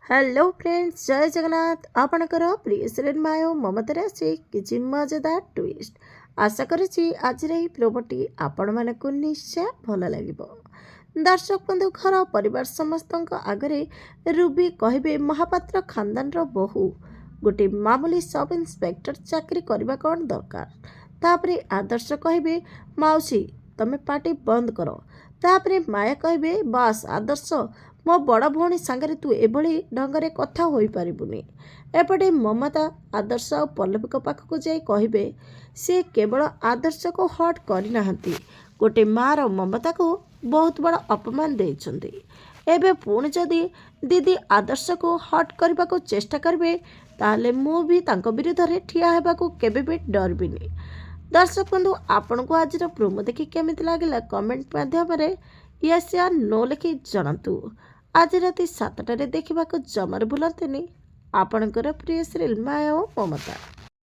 Hello friends, जय जगन्नाथ। आपणकर प्रिय सिनेमाय ममतार आसी किसी मजेदार ट्विस्ट। आशा करुच्ची आज प्रोमोटी आपण मानक निश्चय भल लगे। दर्शक बंधु घर परिवार समस्त आगरे रूबी कहे महापात्र खानदान बहु गोटे मामूली सब इन्स्पेक्टर चाकरी करने कौन दरकार। तापरे आदर्श कहे माउसी तमें पार्टी बंद कर। तापरे माया कहे बास आदर्श मो बड़ भौणी सांगरे तू एभली ढंगरे कथा होई पारिबुनी। एपटे ममता आदर्श और पल्लवी पाखक जाई कहे सी केवल आदर्श को हट करना गोटे मार ममता को बहुत बड़ अपमान देइछन्ती। एबे पुणी जदि दीदी आदर्श को हट करने को चेष्टा करेंगे ताहले मु भी तांको विरुद्ध रे ठिया हेबाको केबे भी डरबिनी। दर्शक बंधु आपण को आज प्रोमो देखि केमिति लागिला कमेंट माध्यम यस या नो लिखि जणातु। आज राति 7टारे देखा जमार भूलंतुनि आपणकर प्रिय सिरियल माया और ममता।